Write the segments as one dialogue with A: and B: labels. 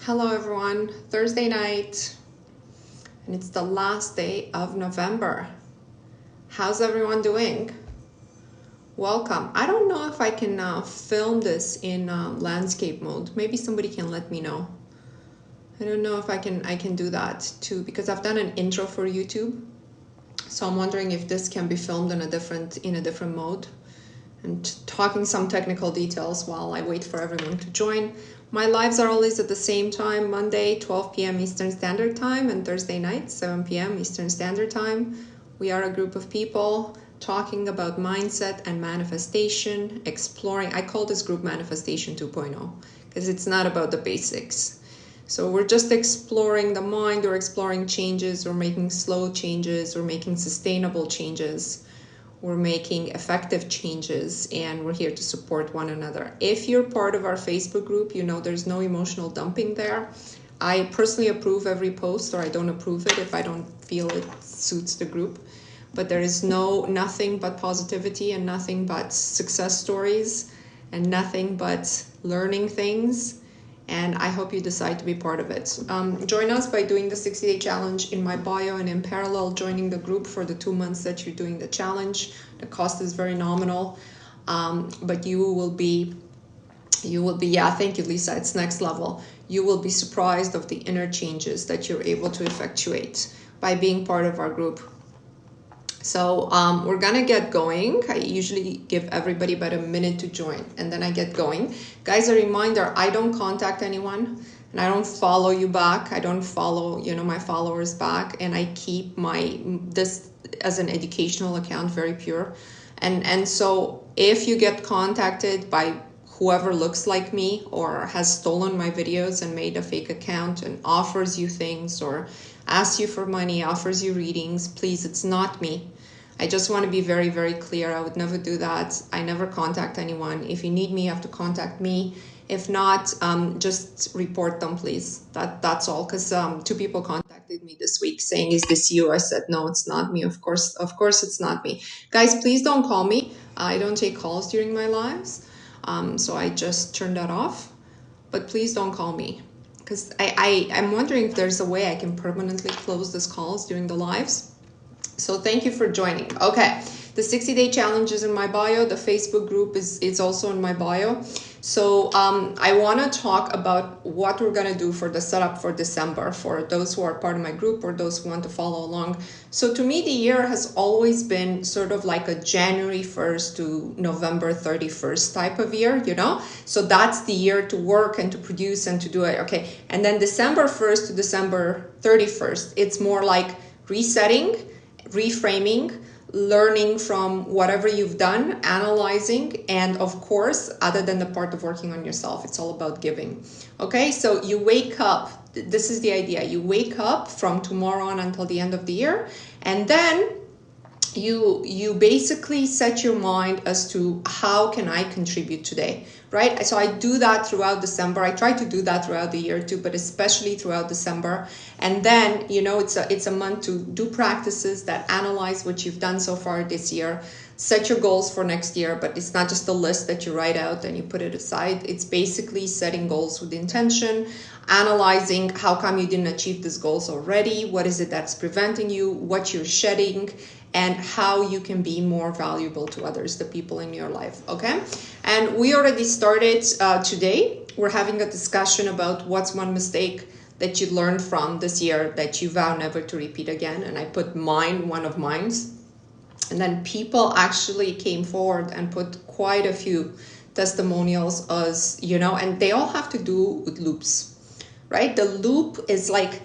A: Hello everyone, Thursday night, and it's the last day of November. How's everyone doing? Welcome. I don't know if I can film this in landscape mode. Maybe somebody can let me know. I don't know if I can do that too, because I've done an intro for YouTube. So I'm wondering if this can be filmed in a different mode. And talking some technical details while I wait for everyone to join. My lives are always at the same time, Monday, 12 p.m. Eastern Standard Time, and Thursday night, 7 p.m. Eastern Standard Time. We are a group of people talking about mindset and manifestation, exploring. I call this group Manifestation 2.0 because it's not about the basics. So we're just exploring the mind, or exploring changes, or making slow changes, or making sustainable changes. We're making effective changes, and we're here to support one another. If you're part of our Facebook group, you know there's no emotional dumping there. I personally approve every post, or I don't approve it if I don't feel it suits the group. But there is nothing but positivity, and nothing but success stories, and nothing but learning things. And I hope you decide to be part of it. Join us by doing the 60-day challenge in my bio, and in parallel joining the group for the 2 months that you're doing the challenge. The cost is very nominal, but you will be, yeah, thank you, Lisa, it's next level. You will be surprised of the inner changes that you're able to effectuate by being part of our group. So we're gonna get going. I usually give everybody about a minute to join, and then I get going. Guys, a reminder, I don't contact anyone, and I don't follow you back. I don't follow, my followers back, and I keep this as an educational account, very pure. And so if you get contacted by whoever looks like me, or has stolen my videos and made a fake account and offers you things, or asks you for money, offers you readings, please, it's not me. I just want to be very, very clear. I would never do that. I never contact anyone. If you need me, you have to contact me. If not, just report them, please. That's all. Because 2 people contacted me this week saying, "Is this you?" I said, "No, it's not me. Of course, it's not me." Guys, please don't call me. I don't take calls during my lives. So I just turned that off. But please don't call me, because I'm wondering if there's a way I can permanently close these calls during the lives. So thank you for joining. Okay, the 60-day challenge is in my bio. The Facebook group is also in my bio. So I want to talk about what we're going to do for the setup for December, for those who are part of my group or those who want to follow along. So to me, the year has always been sort of like a January 1st to November 31st type of year, So that's the year to work and to produce and to do it. Okay, and then December 1st to December 31st, it's more like resetting, reframing, learning from whatever you've done, analyzing, and of course, other than the part of working on yourself, it's all about giving. Okay, so you wake up, this is the idea, you wake up from tomorrow on until the end of the year, and then you basically set your mind as to how can I contribute today, right? So I do that throughout December. I try to do that throughout the year too, but especially throughout December. And then, it's a month to do practices that analyze what you've done so far this year. Set your goals for next year, but it's not just a list that you write out and you put it aside. It's basically setting goals with intention, analyzing how come you didn't achieve these goals already, what is it that's preventing you, what you're shedding, and how you can be more valuable to others, the people in your life, okay? And we already started today. We're having a discussion about what's one mistake that you learned from this year that you vow never to repeat again. And I put one of mine. And then people actually came forward and put quite a few testimonials as, and they all have to do with loops, right? The loop is like,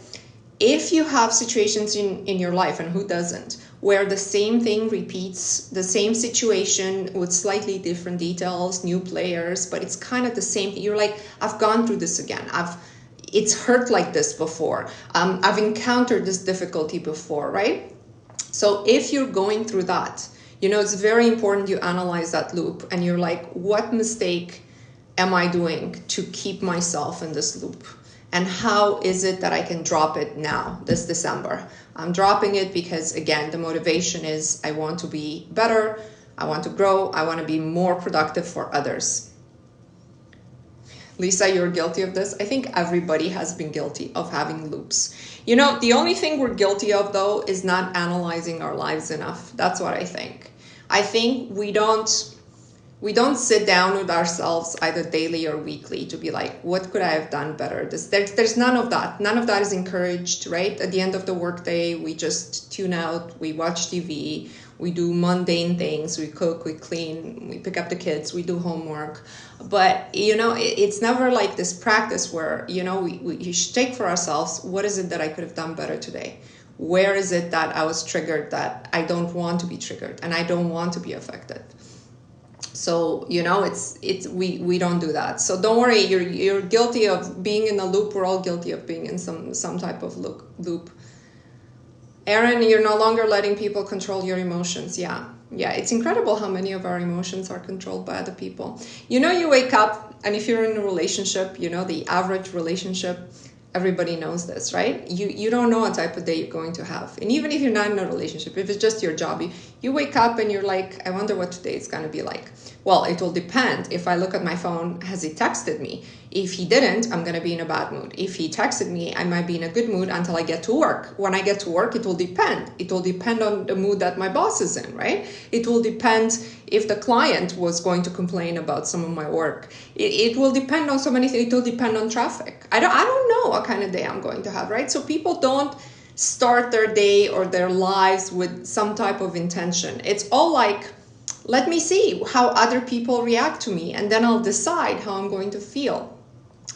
A: if you have situations in your life, and who doesn't, where the same thing repeats, the same situation with slightly different details, new players, but it's kind of the same thing. You're like, I've gone through this again. It's hurt like this before. I've encountered this difficulty before, right? So if you're going through that, it's very important you analyze that loop, and you're like, what mistake am I doing to keep myself in this loop? And how is it that I can drop it now, this December? I'm dropping it because, again, the motivation is I want to be better, I want to grow, I want to be more productive for others. Lisa, you're guilty of this. I think everybody has been guilty of having loops. You know, the only thing we're guilty of, though, is not analyzing our lives enough. That's what I think. I think we don't sit down with ourselves either daily or weekly to be like, what could I have done better? There's none of that. None of that is encouraged, right? At the end of the workday, we just tune out, we watch TV, we do mundane things, we cook, we clean, we pick up the kids, we do homework. But, you know, it's never like this practice where, you know, we should take for ourselves, what is it that I could have done better today? Where is it that I was triggered that I don't want to be triggered and I don't want to be affected? So, you know, we don't do that. So don't worry, you're guilty of being in a loop. We're all guilty of being in some type of loop. Aaron, you're no longer letting people control your emotions. Yeah, it's incredible how many of our emotions are controlled by other people. You know, you wake up, and if you're in a relationship, you know, the average relationship, everybody knows this, right? You don't know what type of day you're going to have. And even if you're not in a relationship, if it's just your job, you wake up and you're like, I wonder what today is going to be like. Well, it will depend. If I look at my phone, has he texted me? If he didn't, I'm going to be in a bad mood. If he texted me, I might be in a good mood until I get to work. When I get to work, it will depend. It will depend on the mood that my boss is in, right? It will depend if the client was going to complain about some of my work. It will depend on so many things. It will depend on traffic. I don't know what kind of day I'm going to have, right? So people don't start their day or their lives with some type of intention. It's all like, let me see how other people react to me, and then I'll decide how I'm going to feel.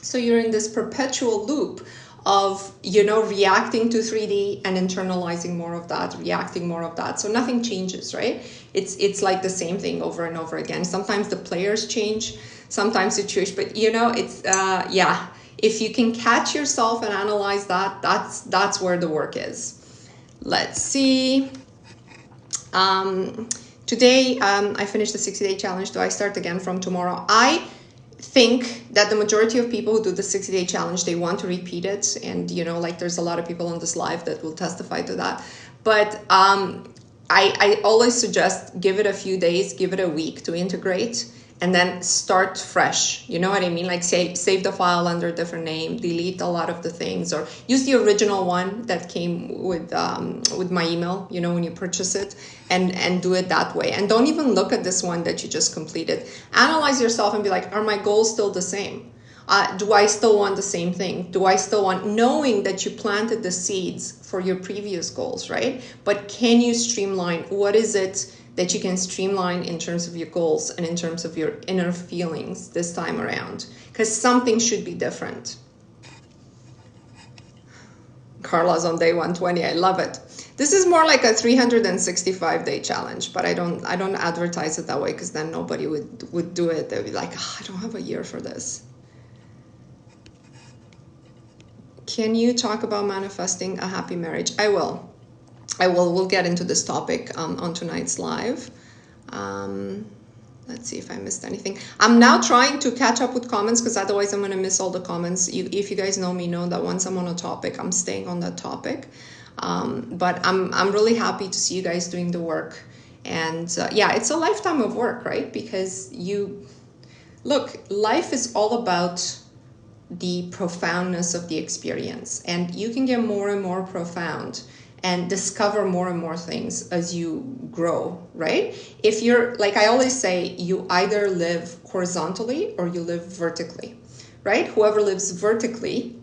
A: So you're in this perpetual loop of, you know, reacting to 3D and internalizing more of that, reacting more of that. So nothing changes, right? It's like the same thing over and over again. Sometimes the players change, sometimes situations, but you know, it's yeah. If you can catch yourself and analyze that, that's where the work is. Let's see. Today, I finished the 60-day challenge. Do I start again from tomorrow? I think that the majority of people who do the 60-day challenge, they want to repeat it. And, you know, like there's a lot of people on this live that will testify to that. But I always suggest give it a few days, give it a week to integrate, and then start fresh. You know what I mean? Like save the file under a different name, delete a lot of the things, or use the original one that came with my email, you know, when you purchase it, and do it that way. And don't even look at this one that you just completed. Analyze yourself and be like, are my goals still the same? Do I still want the same thing? Do I still want, knowing that you planted the seeds for your previous goals, right? But can you streamline? What is it that you can streamline in terms of your goals and in terms of your inner feelings this time around? Because something should be different. Carla's on day 120. I love it. This is more like a 365-day challenge, but I don't advertise it that way, because then nobody would do it. They'd be like, oh, I don't have a year for this. Can you talk about manifesting a happy marriage? I will. We'll get into this topic on tonight's live. Let's see if I missed anything. I'm now trying to catch up with comments, because otherwise I'm going to miss all the comments. If you guys know me, know that once I'm on a topic, I'm staying on that topic. But I'm really happy to see you guys doing the work. And yeah, it's a lifetime of work, right? Because look, life is all about the profoundness of the experience. And you can get more and more profound and discover more and more things as you grow, right? If you're, like I always say, you either live horizontally or you live vertically, right? Whoever lives vertically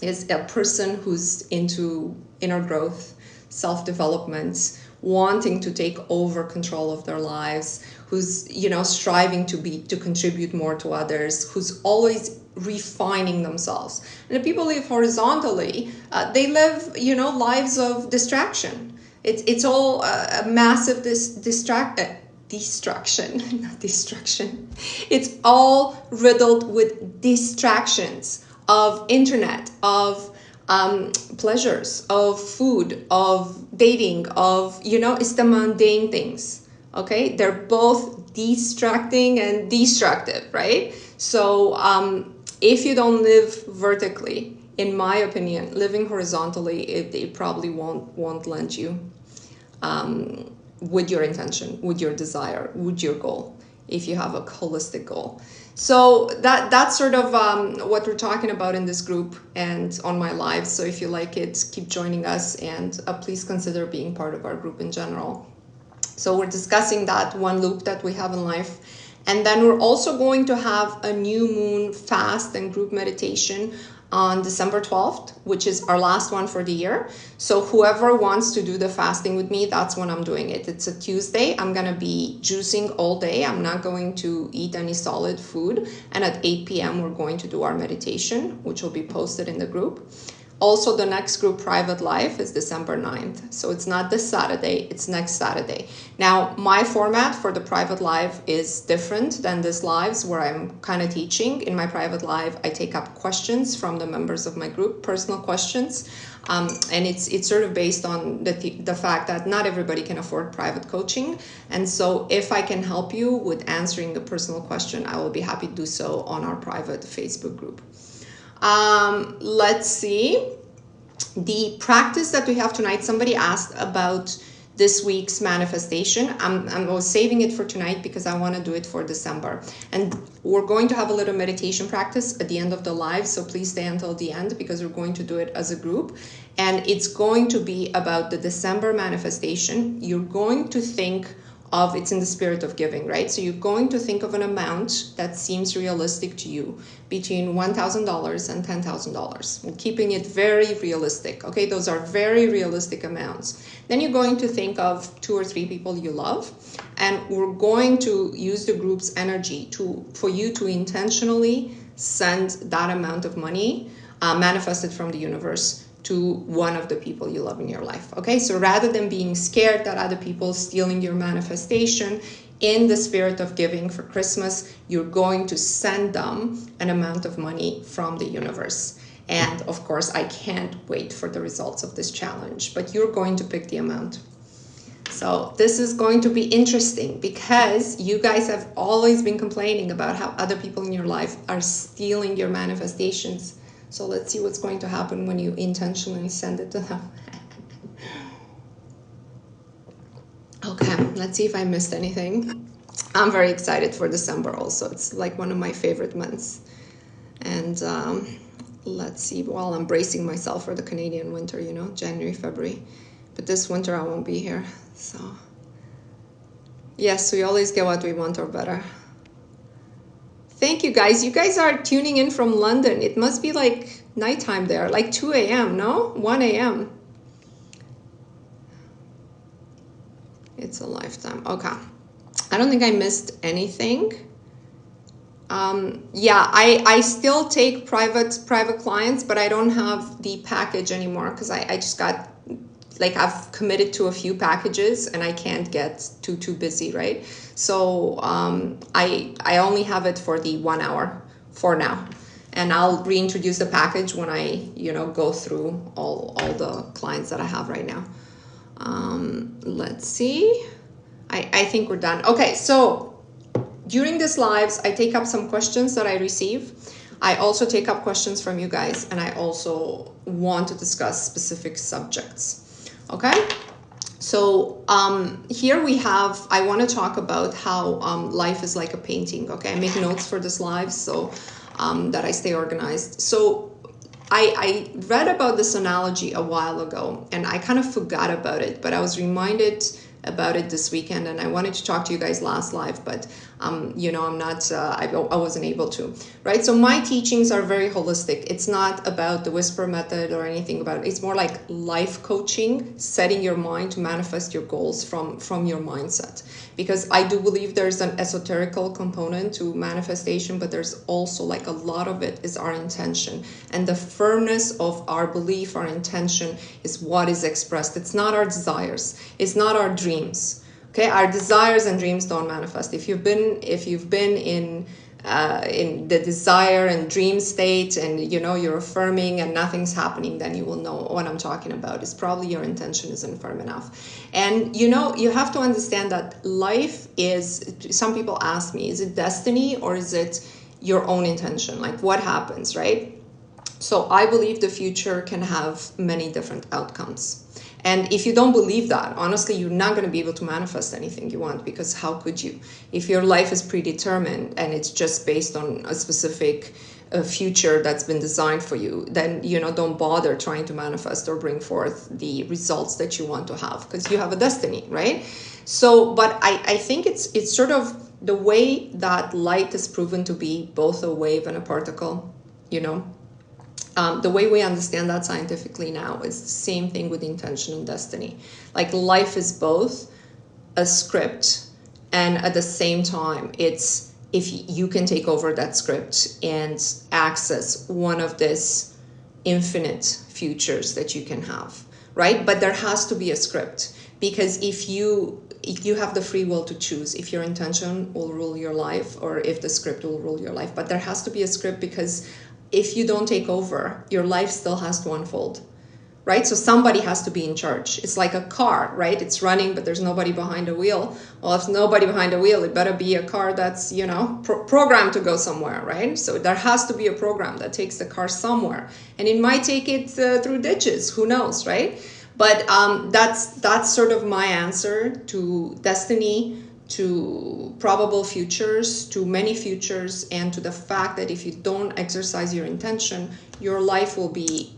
A: is a person who's into inner growth, self-development, wanting to take over control of their lives, who's, you know, striving to contribute more to others, who's always refining themselves. And the people who live horizontally, they live, you know, lives of distraction. It's all a massive destruction, not destruction. It's all riddled with distractions of internet, of pleasures, of food, of dating, of, you know, it's the mundane things. Okay, they're both distracting and destructive, right? So if you don't live vertically, in my opinion, living horizontally, it probably won't land you with your intention, with your desire, with your goal. if you have a holistic goal. So that's sort of what we're talking about in this group and on my live. So if you like it, keep joining us, and please consider being part of our group in general. So we're discussing that one loop that we have in life. And then we're also going to have a new moon fast and group meditation on December 12th, which is our last one for the year. So whoever wants to do the fasting with me, that's when I'm doing it. It's a Tuesday. I'm going to be juicing all day. I'm not going to eat any solid food. And at 8 p.m., we're going to do our meditation, which will be posted in the group. Also, the next group private live is December 9th. So it's not this Saturday, it's next Saturday. Now, my format for the private live is different than this lives where I'm kind of teaching. In my private live, I take up questions from the members of my group, personal questions. And it's sort of based on the fact that not everybody can afford private coaching. And so if I can help you with answering a personal question, I will be happy to do so on our private Facebook group. Let's see. The practice that we have tonight, somebody asked about this week's manifestation. I was saving it for tonight because I want to do it for December. And we're going to have a little meditation practice at the end of the live. So please stay until the end because we're going to do it as a group. And it's going to be about the December manifestation. You're going to think of, it's in the spirit of giving, right? So you're going to think of an amount that seems realistic to you between $1,000 and $10,000. We're keeping it very realistic, okay? Those are very realistic amounts. Then you're going to think of 2 or 3 people you love, and we're going to use the group's energy for you to intentionally send that amount of money manifested from the universe to one of the people you love in your life. Okay, so rather than being scared that other people stealing your manifestation, in the spirit of giving for Christmas, you're going to send them an amount of money from the universe. And of course, I can't wait for the results of this challenge, but you're going to pick the amount. So this is going to be interesting because you guys have always been complaining about how other people in your life are stealing your manifestations. So let's see what's going to happen when you intentionally send it to them. Okay, let's see if I missed anything. I'm very excited for December also. It's like one of my favorite months. And let's see, well, I'm bracing myself for the Canadian winter, you know, January, February. But this winter I won't be here. So yes, we always get what we want or better. Thank you guys. You guys are tuning in from London. It must be like nighttime there, like 2 a.m., no? 1 a.m. It's a lifetime. Okay. I don't think I missed anything. Yeah, I still take private clients, but I don't have the package anymore because I just got, like, I've committed to a few packages and I can't get too busy, right? So I only have it for the 1 hour for now. And I'll reintroduce the package when I, go through all the clients that I have right now. Let's see. I think we're done. Okay, so during these lives, I take up some questions that I receive. I also take up questions from you guys, and I also want to discuss specific subjects. Okay, so here we have, I want to talk about how life is like a painting. Okay, I make notes for this live so that I stay organized. So I read about this analogy a while ago and I kind of forgot about it, but I was reminded about it this weekend and I wanted to talk to you guys last live, but I'm not, I wasn't able to, right? So my teachings are very holistic. It's not about the whisper method or anything about it. It's more like life coaching, setting your mind to manifest your goals from your mindset. Because I do believe there's an esoterical component to manifestation, but there's also like a lot of it is our intention. And the firmness of our belief, our intention is what is expressed. It's not our desires. It's not our dreams. Okay, our desires and dreams don't manifest. If you've been in the desire and dream state, and you're affirming and nothing's happening, then you will know what I'm talking about. It's probably your intention isn't firm enough. And you have to understand that life is. Some people ask me, is it destiny or is it your own intention? Like what happens, right? So I believe the future can have many different outcomes. And if you don't believe that, honestly, you're not going to be able to manifest anything you want, because how could you? If your life is predetermined and it's just based on a specific future that's been designed for you, then, you know, don't bother trying to manifest or bring forth the results that you want to have, because you have a destiny, right? So, but I think it's sort of the way that light is proven to be both a wave and a particle, you know. The way we understand that scientifically now is the same thing with intention and destiny. Like, life is both a script, and at the same time, it's if you can take over that script and access one of these infinite futures that you can have, right? But there has to be a script, because if you have the free will to choose if your intention will rule your life or if the script will rule your life. But there has to be a script, because if you don't take over, your life still has to unfold, right? So somebody has to be in charge. It's like a car, right? It's running, but there's nobody behind the wheel. Well, if nobody behind the wheel, it better be a car that's, you know, programmed to go somewhere, right? So there has to be a program that takes the car somewhere, and it might take it through ditches, who knows, right? But that's sort of my answer to destiny, to probable futures, to many futures, and to the fact that if you don't exercise your intention, your life will be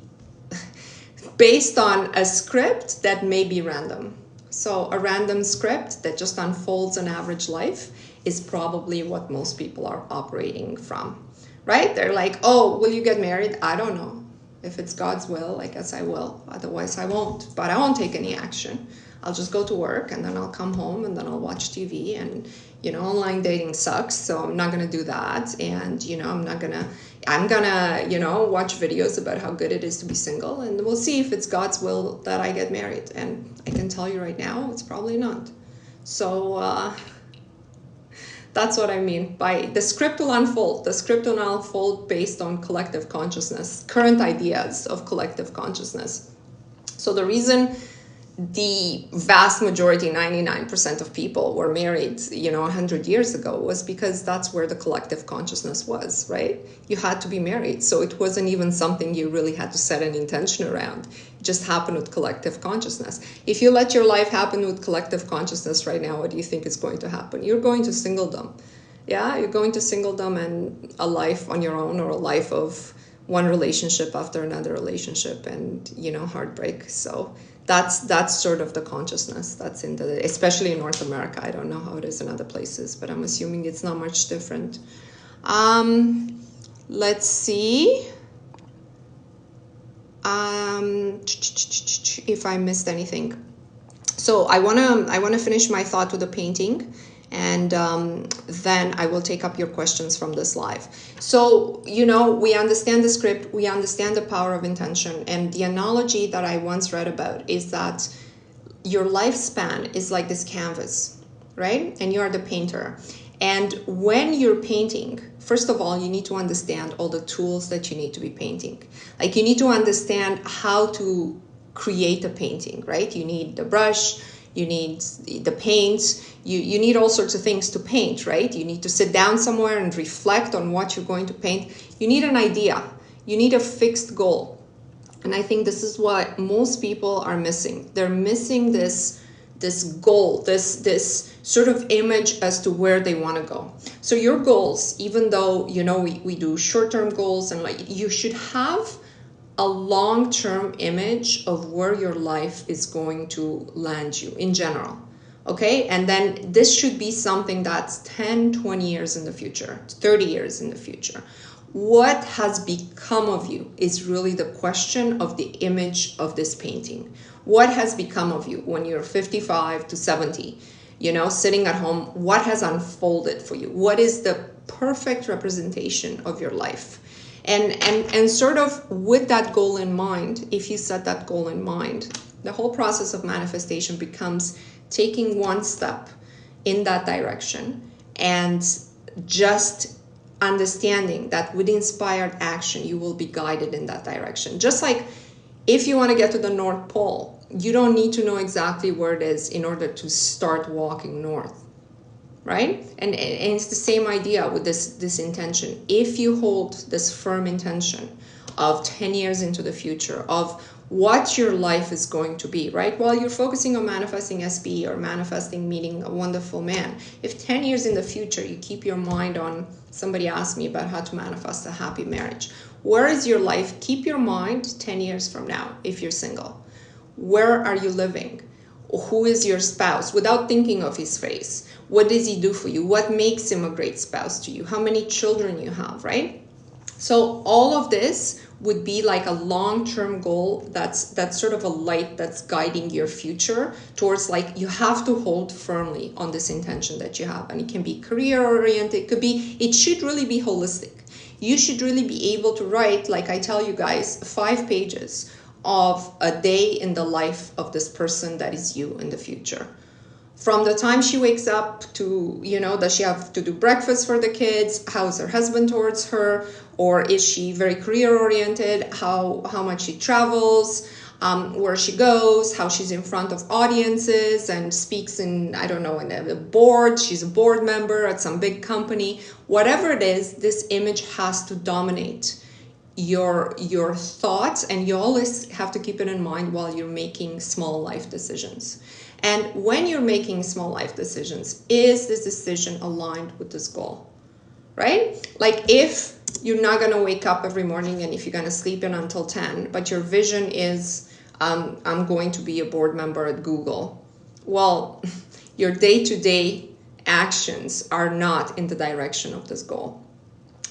A: based on a script that may be random. So a random script that just unfolds an average life is probably what most people are operating from, right? They're like, oh, will you get married? I don't know. If it's God's will, I guess I will. Otherwise, I won't. But I won't take any action. I'll just go to work, and then I'll come home, and then I'll watch TV. And, you know, online dating sucks, so I'm not going to do that. And, you know, I'm going to, you know, watch videos about how good it is to be single. And we'll see if it's God's will that I get married. And I can tell you right now, it's probably not. So, that's what I mean by the script will unfold. The script will unfold based on collective consciousness, current ideas of collective consciousness. So the reason the vast majority, 99% of people were married, you know, 100 years ago was because that's where the collective consciousness was, right? You had to be married. So it wasn't even something you really had to set an intention around. It just happened with collective consciousness. If you let your life happen with collective consciousness right now, what do you think is going to happen? You're going to singledom. Yeah, you're going to singledom and a life on your own, or a life of one relationship after another relationship, and, you know, heartbreak. So that's sort of the consciousness that's in the, especially in North America. I don't know how it is in other places, but I'm assuming it's not much different. Let's see if I missed anything. So I wanna finish my thought with a painting, and then I will take up your questions from this live. So, you know, we understand the script, we understand the power of intention, and the analogy that I once read about is that your lifespan is like this canvas, right? And you are the painter. And when you're painting, first of all, you need to understand all the tools that you need to be painting. Like, you need to understand how to create a painting, right? You need the brush, you need the paint, you need all sorts of things to paint, right? You need to sit down somewhere and reflect on what you're going to paint. You need an idea. You need a fixed goal. And I think this is what most people are missing. They're missing this goal, this sort of image as to where they want to go. So your goals, even though, you know, we do short-term goals, and like, you should have a long-term image of where your life is going to land you in general, okay? And then this should be something that's 10, 20 years in the future, 30 years in the future. What has become of you is really the question of the image of this painting. What has become of you when you're 55 to 70, you know, sitting at home? What has unfolded for you? What is the perfect representation of your life? And sort of with that goal in mind, if you set that goal in mind, the whole process of manifestation becomes taking one step in that direction and just understanding that with inspired action, you will be guided in that direction. Just like if you want to get to the North Pole, you don't need to know exactly where it is in order to start walking north. Right? And it's the same idea with this intention. If you hold this firm intention of 10 years into the future, of what your life is going to be, right? While you're focusing on manifesting SP or manifesting meeting a wonderful man, if 10 years in the future you keep your mind on, somebody asked me about how to manifest a happy marriage. Where is your life? Keep your mind 10 years from now if you're single. Where are you living? Who is your spouse without thinking of his face? What does he do for you? What makes him a great spouse to you? How many children you have, right? So all of this would be like a long-term goal that's sort of a light that's guiding your future towards, like, you have to hold firmly on this intention that you have. And it can be career oriented, it should really be holistic. You should really be able to write, like I tell you guys, 5 pages of a day in the life of this person that is you in the future. From the time she wakes up to, does she have to do breakfast for the kids? How is her husband towards her? Or is she very career oriented? How much she travels, where she goes, how she's in front of audiences and speaks in, I don't know, in a board. She's a board member at some big company. Whatever it is, this image has to dominate your thoughts, and you always have to keep it in mind while you're making small life decisions. And when you're making small life decisions, is this decision aligned with this goal, right? Like, if you're not going to wake up every morning and if you're going to sleep in until 10, but your vision is, I'm going to be a board member at Google. Well, your day-to-day actions are not in the direction of this goal,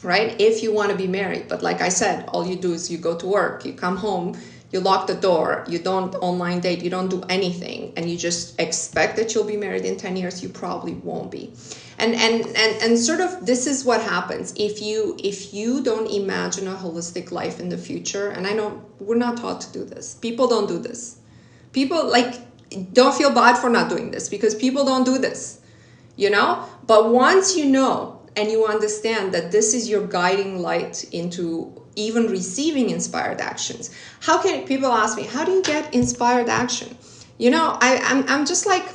A: right? If you want to be married, but like I said, all you do is you go to work, you come home, you lock the door, you don't online date, you don't do anything, and you just expect that you'll be married in 10 years, you probably won't be. And sort of this is what happens if you don't imagine a holistic life in the future. And I know we're not taught to do this. People don't do this. People, like, don't feel bad for not doing this, because people don't do this, But once you know and you understand that this is your guiding light into even receiving inspired actions. How can people ask me, how do you get inspired action? I'm just like,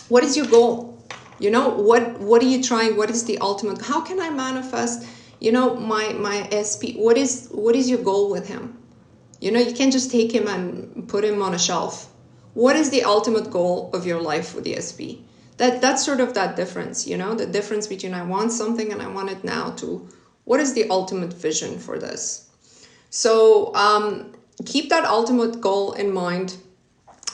A: what is your goal? What are you trying? What is the ultimate? How can I manifest, my SP? What is your goal with him? You can't just take him and put him on a shelf. What is the ultimate goal of your life with the SP? That's sort of that difference, the difference between I want something and I want it now to what is the ultimate vision for this? So keep that ultimate goal in mind,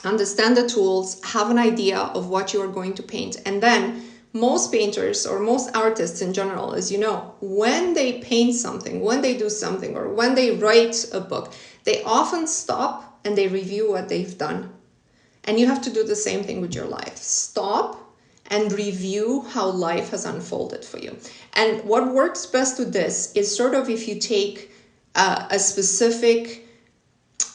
A: understand the tools, have an idea of what you are going to paint. And then most painters or most artists in general, as you know, when they paint something, when they do something, or when they write a book, they often stop and they review what they've done. And you have to do the same thing with your life. Stop and review how life has unfolded for you. And what works best with this is sort of if you take a specific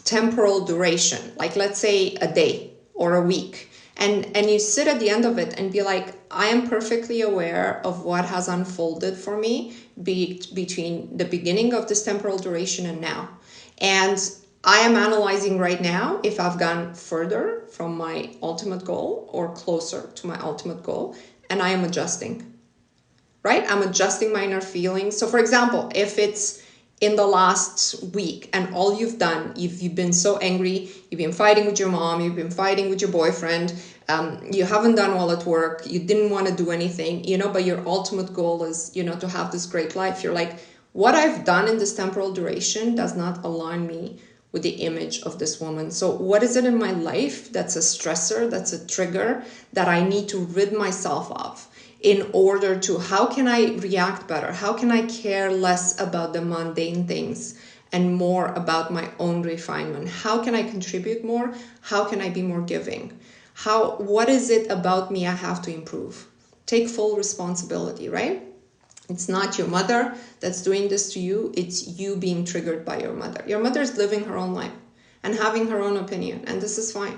A: temporal duration, like let's say a day or a week, and you sit at the end of it and be like, I am perfectly aware of what has unfolded for me between the beginning of this temporal duration and now. And I am analyzing right now if I've gone further from my ultimate goal or closer to my ultimate goal, and I am adjusting, right? I'm adjusting my inner feelings. So for example, if it's in the last week and all you've done, you've been so angry, you've been fighting with your mom, you've been fighting with your boyfriend, you haven't done well at work, you didn't want to do anything, but your ultimate goal is, to have this great life. You're like, what I've done in this temporal duration does not align me with the image of this woman. So what is it in my life that's a stressor, that's a trigger that I need to rid myself of in order to, how can I react better? How can I care less about the mundane things and more about my own refinement? How can I contribute more? How can I be more giving? What is it about me I have to improve? Take full responsibility, right? It's not your mother that's doing this to you. It's you being triggered by your mother. Your mother is living her own life and having her own opinion. And this is fine.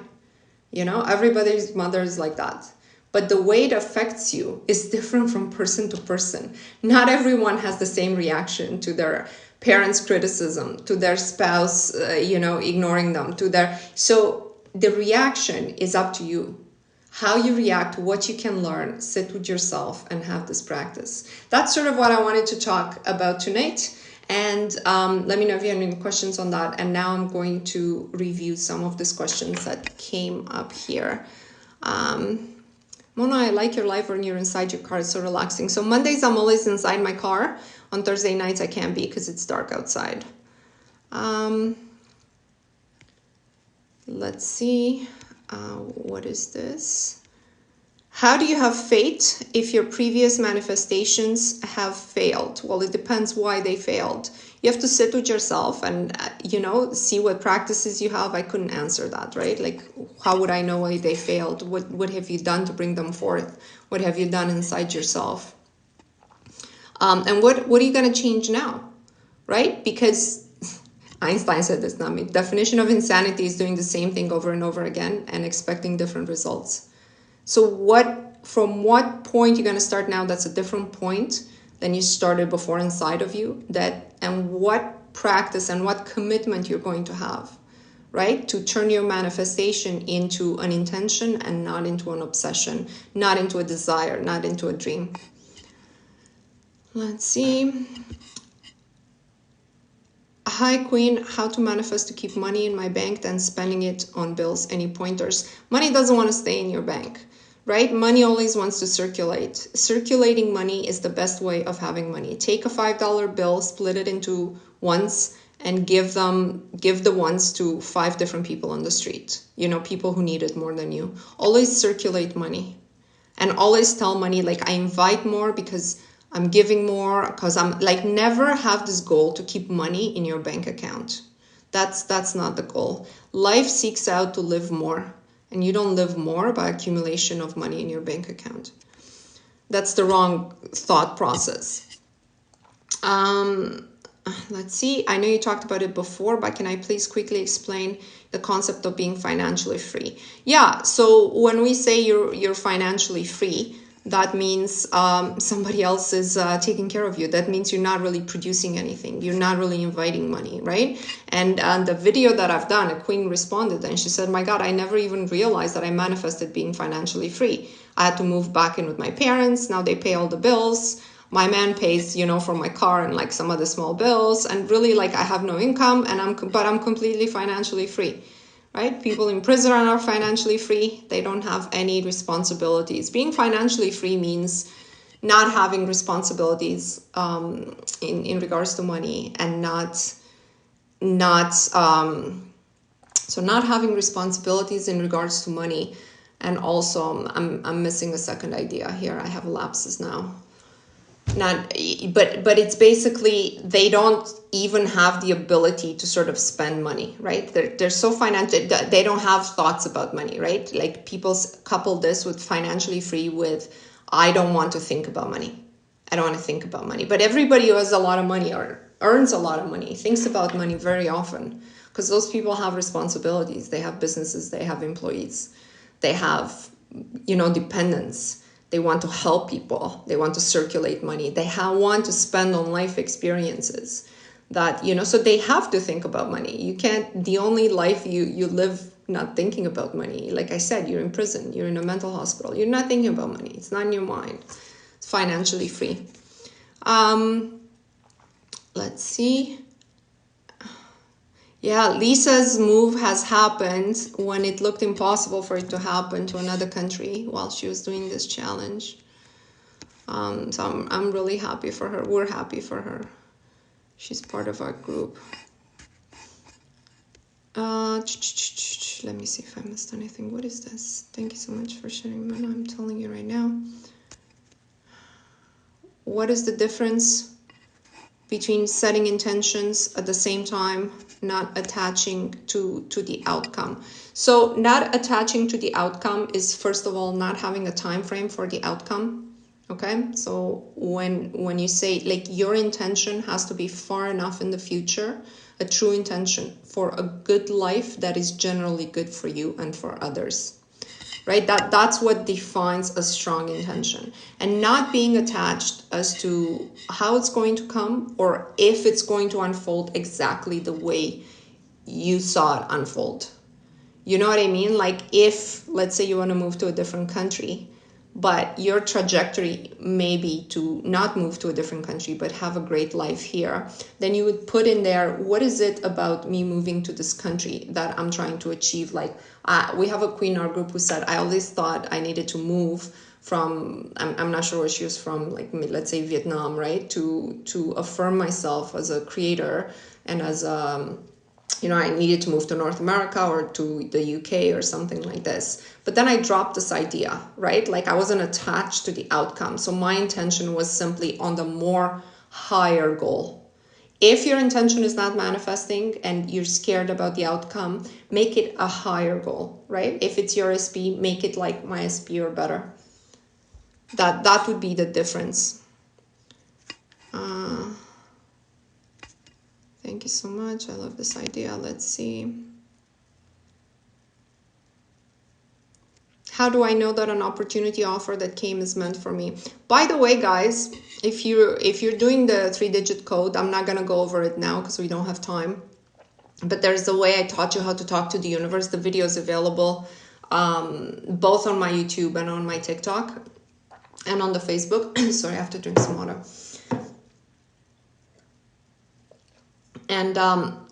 A: Everybody's mother is like that. But the way it affects you is different from person to person. Not everyone has the same reaction to their parents' criticism, to their spouse, ignoring them, so the reaction is up to you. How you react, what you can learn, sit with yourself and have this practice. That's sort of what I wanted to talk about tonight. And let me know if you have any questions on that. And now I'm going to review some of these questions that came up here. Mona, I like your life when you're inside your car. It's so relaxing. So Mondays, I'm always inside my car. On Thursday nights, I can't be because it's dark outside. Let's see. What is this? How do you have faith if your previous manifestations have failed? Well, it depends why they failed. You have to sit with yourself and, see what practices you have. I couldn't answer that, right? Like, how would I know why they failed? What have you done to bring them forth? What have you done inside yourself? And what are you going to change now, right? Because Einstein said this, not me. Definition of insanity is doing the same thing over and over again and expecting different results. So from what point you're going to start now that's a different point than you started before inside of you, and what practice and what commitment you're going to have, right? To turn your manifestation into an intention and not into an obsession, not into a desire, not into a dream. Let's see. Hi, Queen. How to manifest to keep money in my bank than spending it on bills? Any pointers? Money doesn't want to stay in your bank, right? Money always wants to circulate. Circulating money is the best way of having money. Take a $5 bill, split it into ones, and give the ones to 5 different people on the street. People who need it more than you. Always circulate money, and always tell money, like, I invite more because I'm giving more, because I'm like, never have this goal to keep money in your bank account. That's not the goal. Life seeks out to live more, and you don't live more by accumulation of money in your bank account. That's the wrong thought process. Let's see. I know you talked about it before, but can I please quickly explain the concept of being financially free? Yeah. So when we say you're financially free, that means somebody else is taking care of you. That means you're not really producing anything. You're not really inviting money, right? And the video that I've done, a queen responded and she said, my God, I never even realized that I manifested being financially free. I had to move back in with my parents. Now they pay all the bills. My man pays, for my car and like some other small bills. And really, like, I have no income, but I'm completely financially free. Right? People in prison are financially free. They don't have any responsibilities. Being financially free means not having responsibilities in regards to money, and not having responsibilities in regards to money. And also, I'm missing a second idea here. I have lapses now. But it's basically, they don't even have the ability to sort of spend money, right? They're so financial, they don't have thoughts about money, right? Like, people couple this with financially free with, I don't want to think about money. I don't want to think about money. But everybody who has a lot of money or earns a lot of money thinks about money very often, because those people have responsibilities. They have businesses, they have employees, they have, dependents. They want to help people. They want to circulate money. They want to spend on life experiences that, so they have to think about money. You can't, the only life you live not thinking about money. Like I said, you're in prison, you're in a mental hospital. You're not thinking about money. It's not in your mind. It's financially free. Let's see. Yeah, Lisa's move has happened when it looked impossible for it to happen to another country while she was doing this challenge. So I'm really happy for her. We're happy for her. She's part of our group. Let me see if I missed anything. What is this? Thank you so much for sharing, Mona. I'm telling you right now. What is the difference between setting intentions at the same time, not attaching to the outcome? So not attaching to the outcome is, first of all, not having a time frame for the outcome. Okay, so when you say, like, your intention has to be far enough in the future, a true intention for a good life that is generally good for you and for others. Right? That's what defines a strong intention, and not being attached as to how it's going to come or if it's going to unfold exactly the way you saw it unfold. You know what I mean? Like, if, let's say, you want to move to a different country, but your trajectory may be to not move to a different country, but have a great life here, then you would put in there, what is it about me moving to this country that I'm trying to achieve? Like, we have a queen in our group who said, I always thought I needed to move from, I'm not sure where she was from, like, let's say Vietnam, right? To affirm myself as a creator and as a, I needed to move to North America or to the UK or something like this. But then I dropped this idea, right? Like, I wasn't attached to the outcome. So my intention was simply on the more higher goal. If your intention is not manifesting and you're scared about the outcome, make it a higher goal, right? If it's your SP, make it like my SP or better. That would be the difference. Thank you so much. I love this idea. Let's see. How do I know that an opportunity offer that came is meant for me? By the way, guys, if you're doing the 3-digit code, I'm not gonna go over it now because we don't have time. But there's a way I taught you how to talk to the universe. The video is available both on my YouTube and on my TikTok and on the Facebook. Sorry, I have to drink some water. And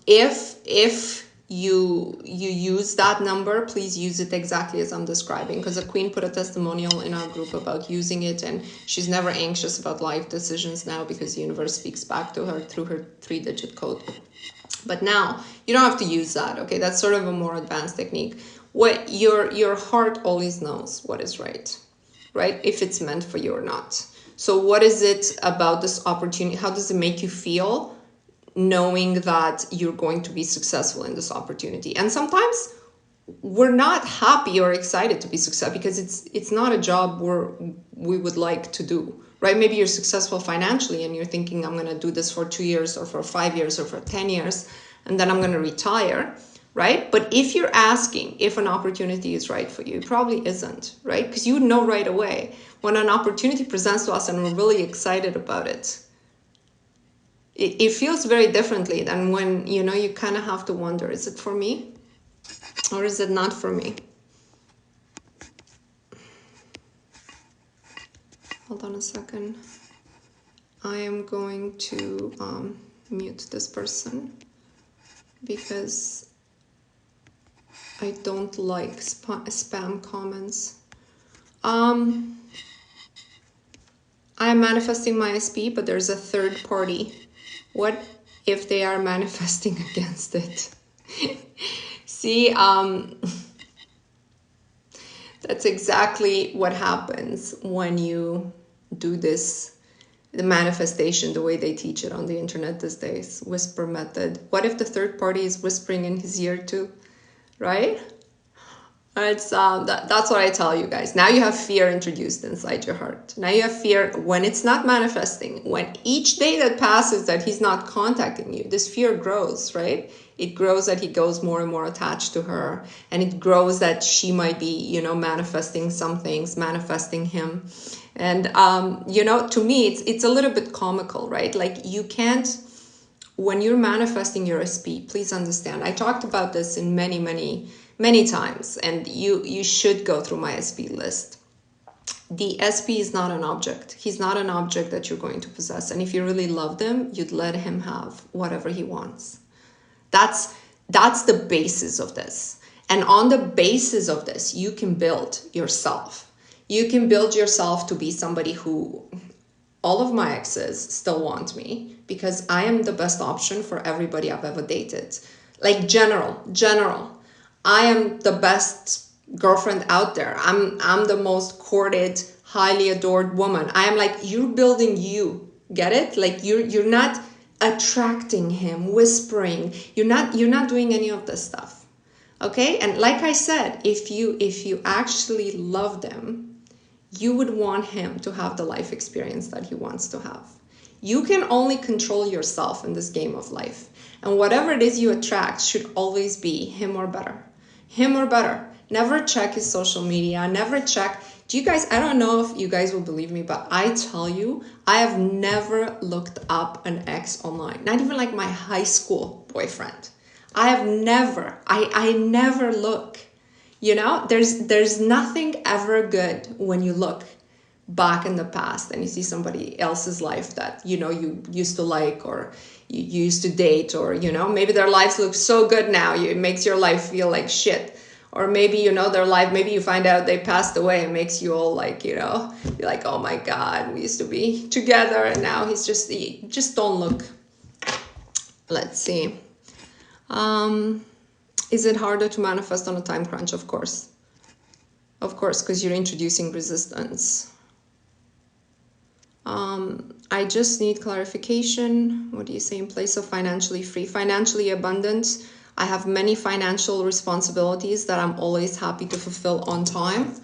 A: if you use that number, please use it exactly as I'm describing, because a queen put a testimonial in our group about using it, and she's never anxious about life decisions now because the universe speaks back to her through her 3-digit code. But now you don't have to use that. Okay, that's sort of a more advanced technique. What your heart always knows what is right, if it's meant for you or not. So what is it about this opportunity? How does it make you feel knowing that you're going to be successful in this opportunity? And sometimes we're not happy or excited to be successful because it's not a job we would like to do, right? Maybe you're successful financially and you're thinking, I'm going to do this for 2 years or for 5 years or for 10 years, and then I'm going to retire, right? But if you're asking if an opportunity is right for you, it probably isn't, right? Because you would know right away when an opportunity presents to us and we're really excited about it. It feels very differently than when, you kind of have to wonder, is it for me or is it not for me? Hold on a second. I am going to mute this person because I don't like spam comments. I am manifesting my SP, but there's a third party. What if they are manifesting against it? See, that's exactly what happens when you do this, the manifestation, the way they teach it on the internet these days, whisper method. What if the third party is whispering in his ear too, right? It's that's what I tell you guys. Now you have fear introduced inside your heart. Now you have fear when it's not manifesting. When each day that passes that he's not contacting you, this fear grows, right? It grows that he goes more and more attached to her, and it grows that she might be, manifesting some things, manifesting him. And to me, it's a little bit comical, right? Like, you can't, when you're manifesting your SP, please understand. I talked about this in many times, and you should go through my SP list. The SP is not an object. He's not an object that you're going to possess. And if you really loved him, you'd let him have whatever he wants. That's the basis of this. And on the basis of this, you can build yourself. You can build yourself to be somebody who, all of my exes still want me because I am the best option for everybody I've ever dated. Like, general. I am the best girlfriend out there. I'm the most courted, highly adored woman. I am like, you're building you. Get it? Like, you're not attracting him, whispering. You're not doing any of this stuff. Okay? And like I said, if you actually loved him, you would want him to have the life experience that he wants to have. You can only control yourself in this game of life. And whatever it is you attract should always be him or better. Him or better. Never check his social media. Never check. I don't know if you guys will believe me, but I tell you, I have never looked up an ex online. Not even like my high school boyfriend. I never look. You know, there's nothing ever good when you look back in the past and you see somebody else's life that, you know, you used to like, or you used to date, or, you know, maybe their lives look so good now, it makes your life feel like shit. Or maybe, you know, their life, maybe you find out they passed away, and makes you all like, you know, you're like, oh my God, we used to be together and now he's just don't look. Let's see. Is it harder to manifest on a time crunch? Of course. Of course, because you're introducing resistance. I just need clarification. What do you say? In place of financially free, financially abundant. I have many financial responsibilities that I'm always happy to fulfill on time.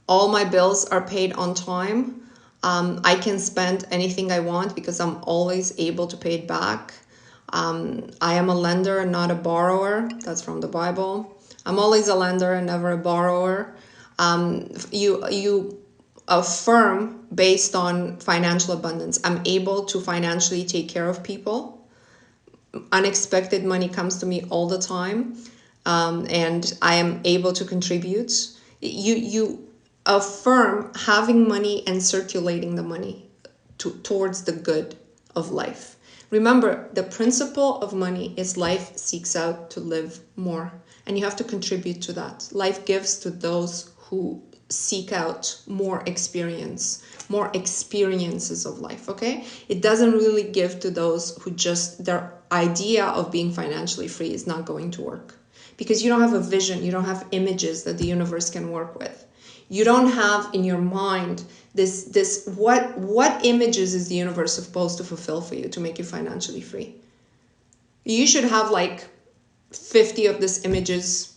A: All my bills are paid on time. I can spend anything I want because I'm always able to pay it back. I am a lender and not a borrower. That's from the Bible. I'm always a lender and never a borrower. You affirm based on financial abundance. I'm able to financially take care of people. Unexpected money comes to me all the time, and I am able to contribute. You affirm having money and circulating the money towards the good of life. Remember, the principle of money is life seeks out to live more, and you have to contribute to that. Life gives to those who seek out more experiences of life, okay? It doesn't really give to those who just, their idea of being financially free is not going to work. Because you don't have a vision, you don't have images that the universe can work with. You don't have in your mind this what images is the universe supposed to fulfill for you to make you financially free? You should have like 50 of these images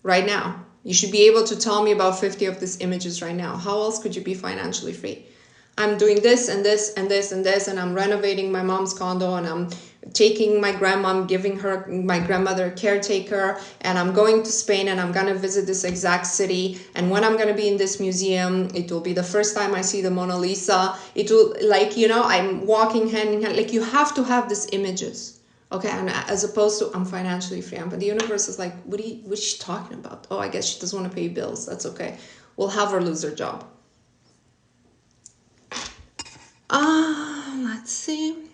A: right now. You should be able to tell me about 50 of these images right now. How else could you be financially free? I'm doing this and this and this and this, and I'm renovating my mom's condo, and I'm taking my grandma, I'm giving her, my grandmother, a caretaker, and I'm going to Spain, and I'm going to visit this exact city, and when I'm going to be in this museum, it will be the first time I see the Mona Lisa. It will, like, you know, I'm walking hand in hand. Like, you have to have these images. Okay, and as opposed to I'm financially free, but the universe is like, what's she talking about? Oh, I guess she doesn't want to pay bills. That's okay. We'll have her lose her job. Let's see.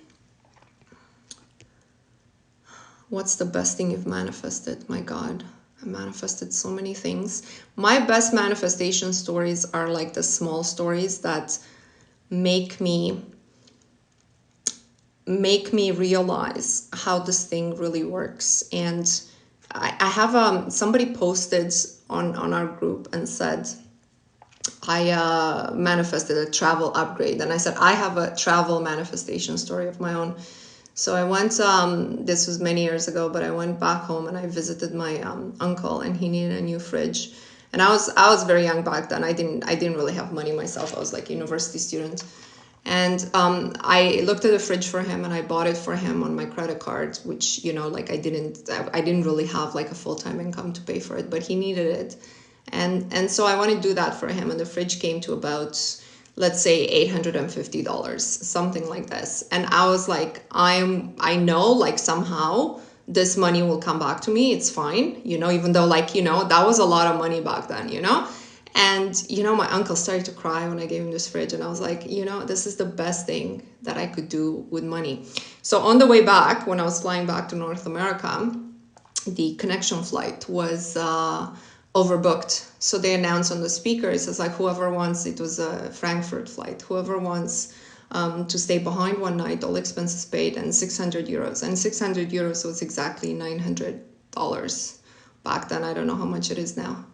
A: What's the best thing you've manifested? My God, I manifested so many things. My best manifestation stories are like the small stories that make me realize how this thing really works. And I have somebody posted on our group and said, I manifested a travel upgrade. And I said, I have a travel manifestation story of my own. So I went, this was many years ago, but I went back home and I visited my uncle, and he needed a new fridge. And I was very young back then. I didn't really have money myself. I was like a university student. And I looked at the fridge for him, and I bought it for him on my credit card, which, you know, like I didn't really have like a full-time income to pay for it, but he needed it. And so I wanted to do that for him. And the fridge came to about, let's say, $850, something like this. And I was like, I know, like, somehow this money will come back to me. It's fine. You know, even though, like, you know, that was a lot of money back then, you know? And, you know, my uncle started to cry when I gave him this fridge. And I was like, you know, this is the best thing that I could do with money. So on the way back, when I was flying back to North America, the connection flight was overbooked. So they announced on the speakers, it's like, whoever wants, it was a Frankfurt flight, whoever wants to stay behind one night, all expenses paid, and 600 euros. And 600 euros was exactly $900 back then. I don't know how much it is now.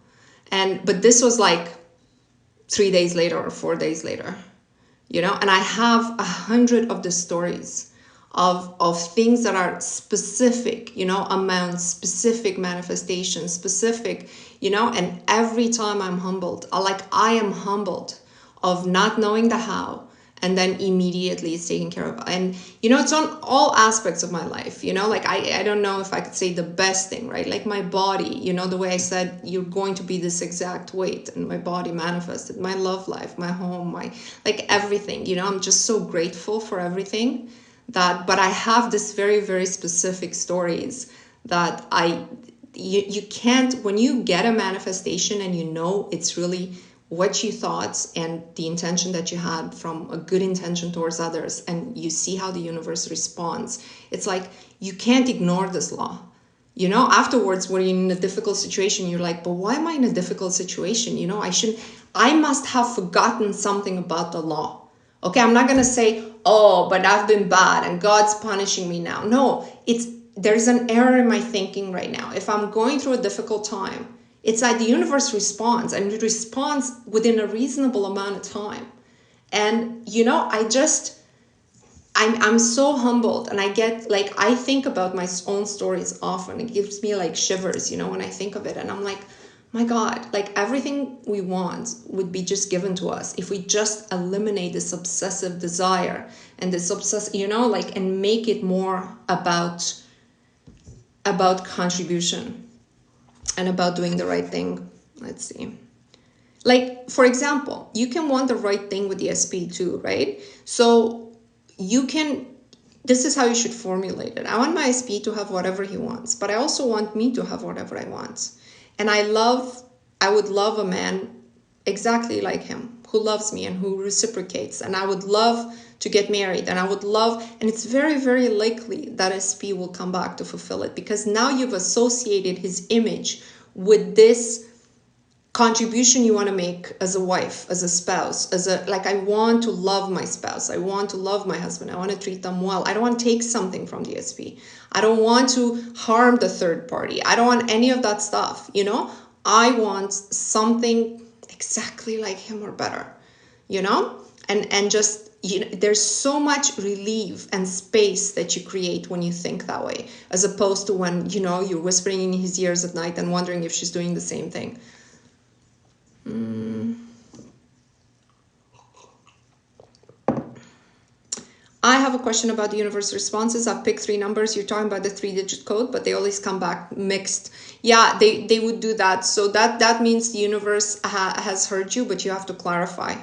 A: But this was like 3 days later or 4 days later, you know, and I have 100 of the stories of things that are specific, you know, amounts, specific manifestations, specific, you know, and every time I'm humbled, I am humbled of not knowing the how, and then immediately it's taken care of. And, you know, it's on all aspects of my life, you know, like I don't know if I could say the best thing, right? Like my body, you know, the way I said, you're going to be this exact weight, and my body manifested, my love life, my home, my, like everything, you know, I'm just so grateful for everything that, but I have this very, very specific stories that you can't, when you get a manifestation and you know it's really what you thought and the intention that you had from a good intention towards others, and you see how the universe responds, it's like you can't ignore this law. You know, afterwards, when you're in a difficult situation, you're like, but why am I in a difficult situation? You know, I must have forgotten something about the law. Okay, I'm not going to say, oh, but I've been bad and God's punishing me now. No, there's an error in my thinking right now. If I'm going through a difficult time, it's like the universe responds, and it responds within a reasonable amount of time. And, you know, I'm so humbled, and I get, like, I think about my own stories often. It gives me like shivers, you know, when I think of it. And I'm like, my God, like everything we want would be just given to us if we just eliminate this obsessive desire and this you know, like, and make it more about contribution and about doing the right thing. Let's see. Like, for example, you can want the right thing with the SP too, right? So this is how you should formulate it. I want my SP to have whatever he wants, but I also want me to have whatever I want. And I would love a man exactly like him, who loves me and who reciprocates. And I would love to get married, and and it's very, very likely that SP will come back to fulfill it, because now you've associated his image with this contribution you want to make as a wife, as a spouse, like, I want to love my spouse, I want to love my husband, I want to treat them well, I don't want to take something from the SP, I don't want to harm the third party, I don't want any of that stuff, you know. I want something exactly like him or better, you know. And just, you know, there's so much relief and space that you create when you think that way, as opposed to when, you know, you're whispering in his ears at night and wondering if she's doing the same thing. I have a question about the universe responses. I've picked 3 numbers. You're talking about the 3-digit code, but they always come back mixed. Yeah, they would do that. So that means the universe has heard you, but you have to clarify.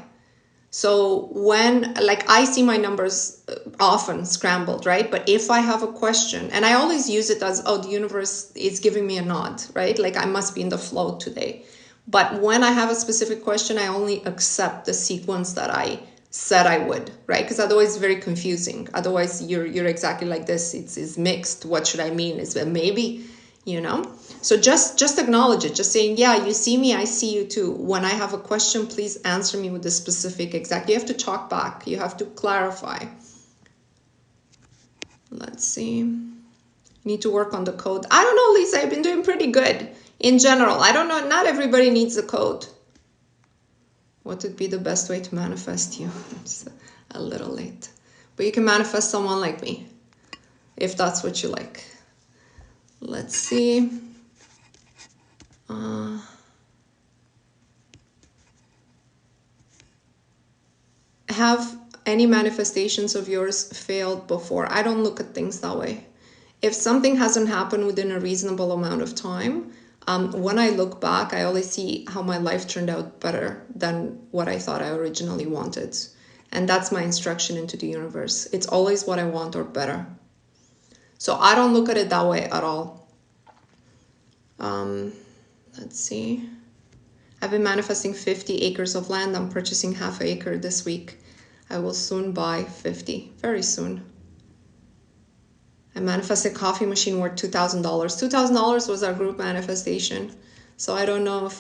A: So when, like, I see my numbers often scrambled, right? But if I have a question, and I always use it as, oh, the universe is giving me a nod, right? Like, I must be in the flow today. But when I have a specific question, I only accept the sequence that I said I would, right? Because otherwise it's very confusing. Otherwise you're exactly like this. It's mixed. What should I mean? Is it maybe, you know? So just acknowledge it. Just saying, yeah, you see me, I see you too. When I have a question, please answer me with the specific exact. You have to talk back. You have to clarify. Let's see. Need to work on the code. I don't know, Lisa. I've been doing pretty good in general. I don't know. Not everybody needs the code. What would be the best way to manifest you? It's a little late. But you can manifest someone like me, if that's what you like. Let's see. Have any manifestations of yours failed before? I don't look at things that way. If something hasn't happened within a reasonable amount of time, when I look back, I always see how my life turned out better than what I thought I originally wanted. And that's my instruction into the universe. It's always what I want or better. So I don't look at it that way at all. Let's see. I've been manifesting 50 acres of land. I'm purchasing half an acre this week. I will soon buy 50, very soon. I manifested a coffee machine worth $2,000. $2,000 was our group manifestation. So I don't know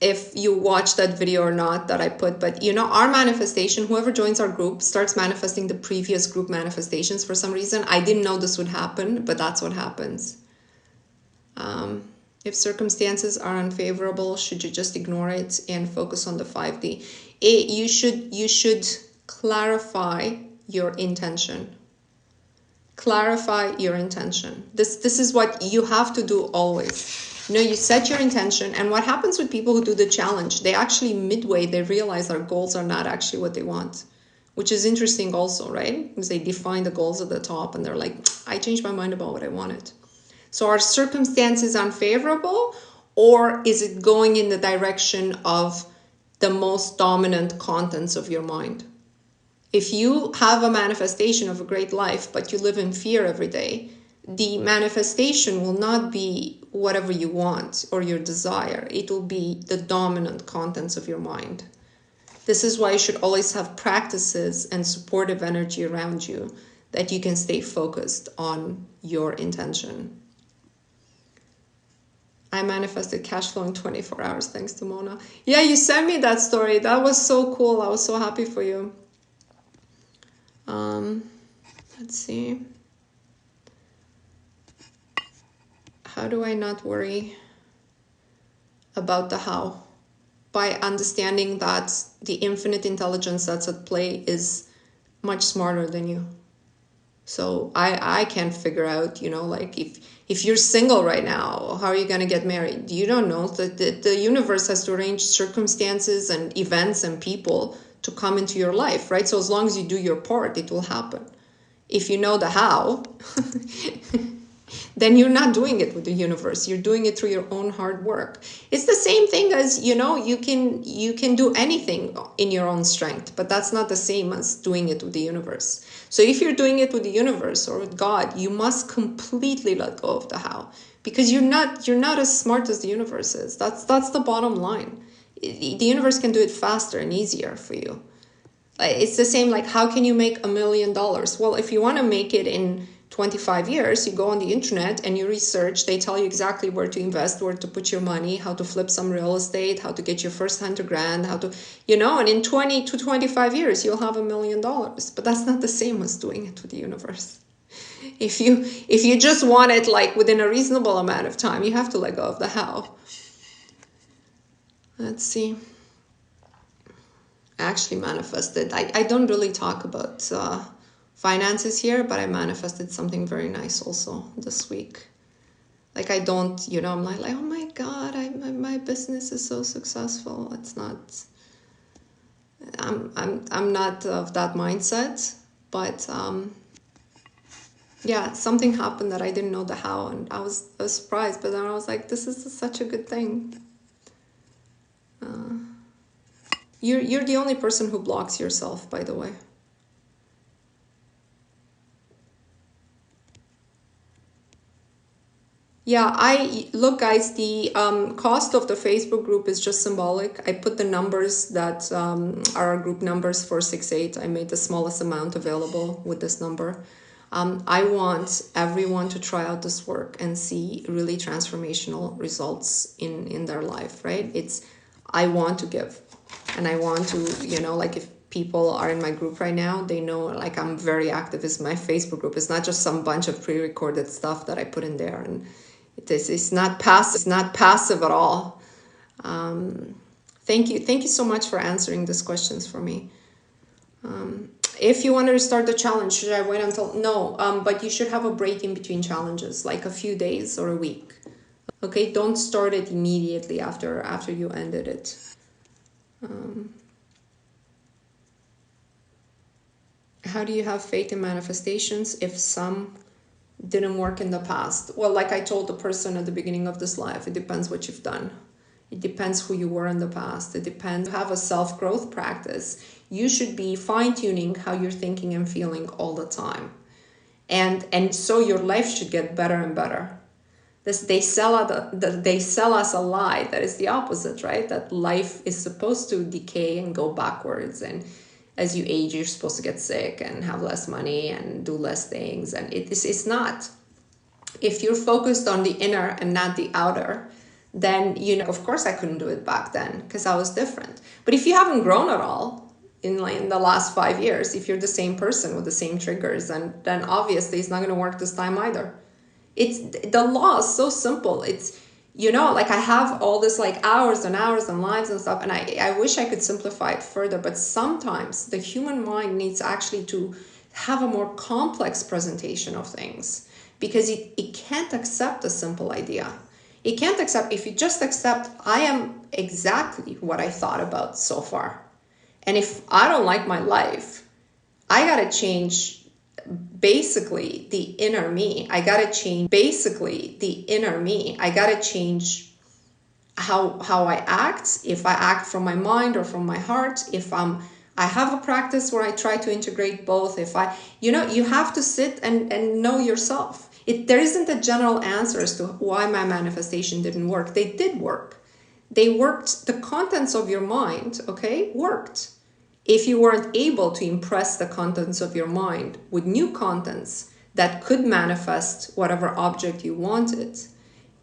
A: if you watched that video or not that I put, but you know, our manifestation, whoever joins our group starts manifesting the previous group manifestations for some reason. I didn't know this would happen, but that's what happens. If circumstances are unfavorable, should you just ignore it and focus on the 5D? You should clarify your intention. Clarify your intention. This is what you have to do always. You know, you set your intention, and what happens with people who do the challenge, they actually midway, they realize their goals are not actually what they want, which is interesting also, right? Because they define the goals at the top and they're like, I changed my mind about what I wanted. So are circumstances unfavorable, or is it going in the direction of the most dominant contents of your mind? If you have a manifestation of a great life, but you live in fear every day, the manifestation will not be whatever you want or your desire. It will be the dominant contents of your mind. This is why you should always have practices and supportive energy around you that you can stay focused on your intention. I manifested cash flow in 24 hours thanks to Mona. Yeah, you sent me that story. That was so cool. I was so happy for you. Let's see. How do I not worry about the how? By understanding that the infinite intelligence that's at play is much smarter than you. So I can't figure out, like if you're single right now, how are you going to get married? You don't know. The universe has to arrange circumstances and events and people to come into your life, right? So as long as you do your part, it will happen. If you know the how, then you're not doing it with the universe. You're doing it through your own hard work. It's the same thing as, you can do anything in your own strength, but that's not the same as doing it with the universe. So if you're doing it with the universe or with God, you must completely let go of the how, because you're not as smart as the universe is. That's the bottom line. The universe can do it faster and easier for you. It's the same, like, how can you make $1 million? Well, if you want to make it in 25 years, you go on the internet and you research. They tell you exactly where to invest, where to put your money, how to flip some real estate, how to get your first $100,000, how to, and in 20 to 25 years, you'll have $1 million. But that's not the same as doing it with the universe. If you just want it like within a reasonable amount of time, you have to let go of the how. Let's see. I actually manifested. I don't really talk about finances here, but I manifested something very nice also this week. Like, I don't, I'm like, oh my God, my business is so successful. It's not, I'm not of that mindset, but yeah, something happened that I didn't know the how, and I was surprised, but then I was like, this is such a good thing. You're the only person who blocks yourself, by the way. Yeah, look, guys, the cost of the Facebook group is just symbolic. I put the numbers that are our group numbers for 6/8. I made the smallest amount available with this number. I want everyone to try out this work and see really transformational results in their life, right? I want to give, and I want to, like, if people are in my group right now, they know, like, I'm very active. It's my Facebook group. It's not just some bunch of pre-recorded stuff that I put in there, and it's not passive at all. Thank you so much for answering these questions for me. If you want to restart the challenge, should I wait until? No, but you should have a break in between challenges, like a few days or a week. Okay, don't start it immediately after you ended it. How do you have faith in manifestations if some didn't work in the past? Well, like I told the person at the beginning of this live, it depends what you've done. It depends who you were in the past. It depends. Have a self-growth practice. You should be fine-tuning how you're thinking and feeling all the time. And so your life should get better and better. They sell us a lie that is the opposite, right? That life is supposed to decay and go backwards, and as you age, you're supposed to get sick and have less money and do less things, and it's not. If you're focused on the inner and not the outer, then, of course I couldn't do it back then because I was different. But if you haven't grown at all in the last 5 years, if you're the same person with the same triggers, then obviously it's not going to work this time either. The law is so simple. It's, like, I have all this, like, hours and hours and lives and stuff, and I wish I could simplify it further, but sometimes the human mind needs actually to have a more complex presentation of things, because it can't accept a simple idea. It can't accept, if you just accept, I am exactly what I thought about so far. And if I don't like my life, I gotta change basically the inner me. I gotta change how I act. If I act from my mind or from my heart, if I have a practice where I try to integrate both. If you have to sit and know yourself. There isn't a general answer as to why my manifestation didn't work. They did work. They worked. The contents of your mind, okay, worked. If you weren't able to impress the contents of your mind with new contents that could manifest whatever object you wanted,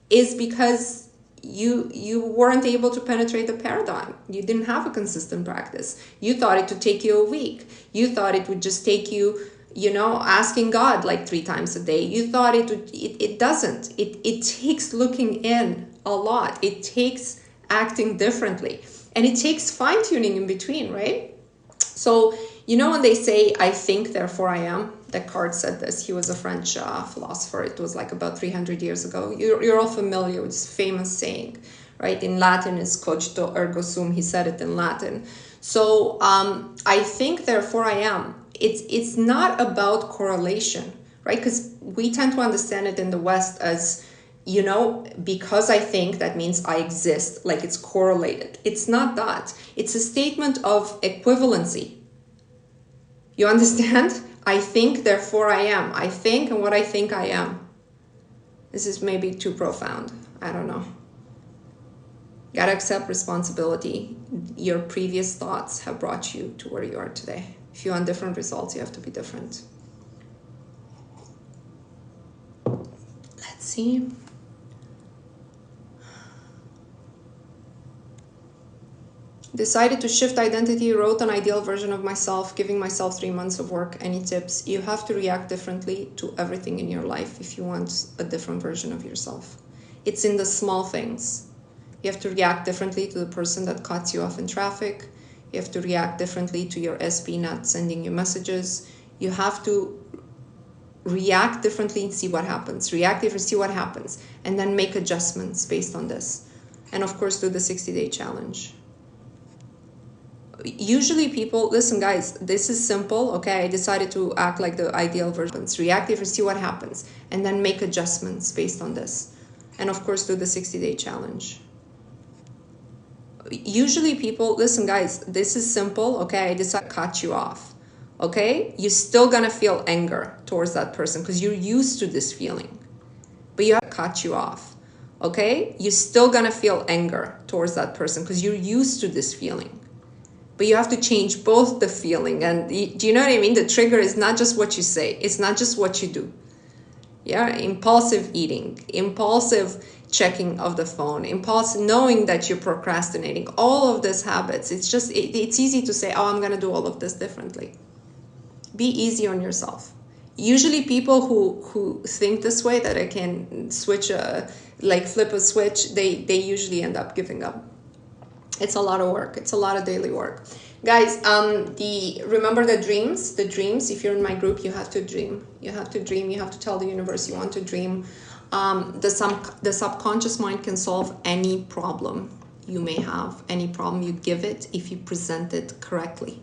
A: is because you weren't able to penetrate the paradigm. You didn't have a consistent practice. You thought it would take you a week. You thought it would just take you, asking God like 3 times a day. You thought it would. It doesn't. It takes looking in a lot. It takes acting differently, and it takes fine-tuning in between, right? So, when they say, I think, therefore I am, Descartes said this. He was a French philosopher. It was like about 300 years ago. You're all familiar with this famous saying, right? In Latin, it's cogito ergo sum. He said it in Latin. So, I think, therefore I am. It's not about correlation, right? Because we tend to understand it in the West as, because I think, that means I exist, like it's correlated. It's not that. It's a statement of equivalency. You understand? I think, therefore I am. I think, and what I think I am. This is maybe too profound. I don't know. You gotta accept responsibility. Your previous thoughts have brought you to where you are today. If you want different results, you have to be different. Let's see. Decided to shift identity, wrote an ideal version of myself, giving myself 3 months of work. Any tips? You have to react differently to everything in your life if you want a different version of yourself. It's in the small things. You have to react differently to the person that cuts you off in traffic. You have to react differently to your SP not sending you messages. You have to react differently and see what happens. React differently, see what happens. And then make adjustments based on this. And of course, do the 60-day challenge. Usually people, listen guys, this is simple, okay? I decided to act like the ideal version. React differently, see what happens. And then make adjustments based on this. And of course, do the 60-day challenge. Usually people, listen guys, this is simple, okay? I decided to cut you off, okay? You're still gonna feel anger towards that person because you're used to this feeling. But you have to cut you off, okay? You're still gonna feel anger towards that person because you're used to this feeling. But you have to change both the feeling and do you know what I mean? The trigger is not just what you say. It's not just what you do. Yeah, impulsive eating, impulsive checking of the phone, impulsive knowing that you're procrastinating, all of these habits. It's just, it's easy to say, oh, I'm going to do all of this differently. Be easy on yourself. Usually people who think this way, that I can switch, flip a switch, they usually end up giving up. It's a lot of work. It's a lot of daily work. Guys, remember the dreams, if you're in my group, you have to dream. You have to dream. You have to tell the universe you want to dream. The subconscious mind can solve any problem you may have, any problem you give it if you present it correctly.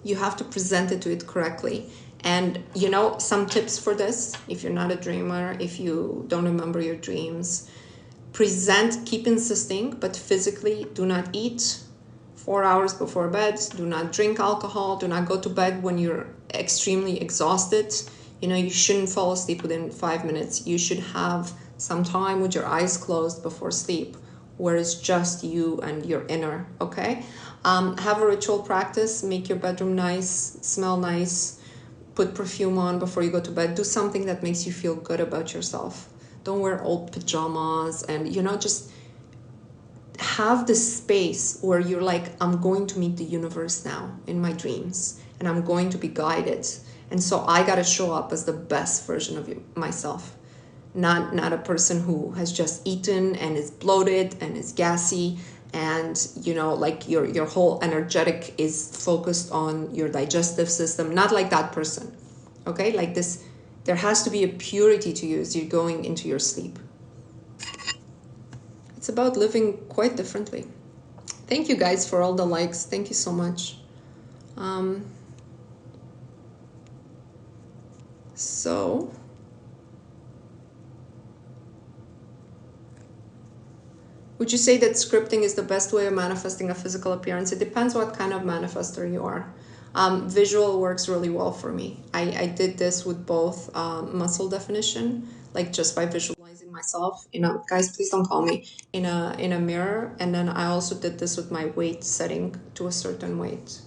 A: You have to present it to it correctly. And some tips for this, if you're not a dreamer, if you don't remember your dreams, keep insisting, but physically do not eat 4 hours before bed. Do not drink alcohol. Do not go to bed when you're extremely exhausted. You shouldn't fall asleep within 5 minutes. You should have some time with your eyes closed before sleep, where it's just you and your inner, okay? Have a ritual practice. Make your bedroom nice, smell nice, put perfume on before you go to bed. Do something that makes you feel good about yourself. Don't wear old pajamas and, just have this space where you're like, I'm going to meet the universe now in my dreams and I'm going to be guided. And so I got to show up as the best version of myself, not a person who has just eaten and is bloated and is gassy and, your whole energetic is focused on your digestive system. Not like that person, okay? Like this. There has to be a purity to you as you're going into your sleep. It's about living quite differently. Thank you guys for all the likes. Thank you so much. Would you say that scripting is the best way of manifesting a physical appearance? It depends what kind of manifestor you are. Visual works really well for me. I did this with both muscle definition, like just by visualizing myself, guys, please don't call me, in a mirror. And then I also did this with my weight setting to a certain weight.